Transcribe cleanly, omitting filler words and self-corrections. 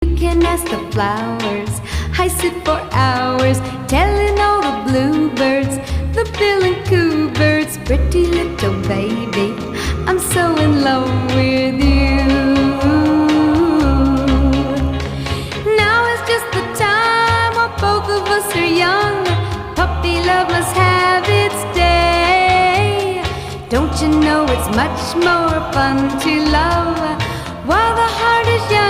You can ask the flowers. I sit for hours telling all the bluebirds, the bill and coo birds, pretty little baby, I'm so in love with you. Now is just the time while both of us are young. Puppy love must have its day. Don't you know it's much more fun to love while the heart is young?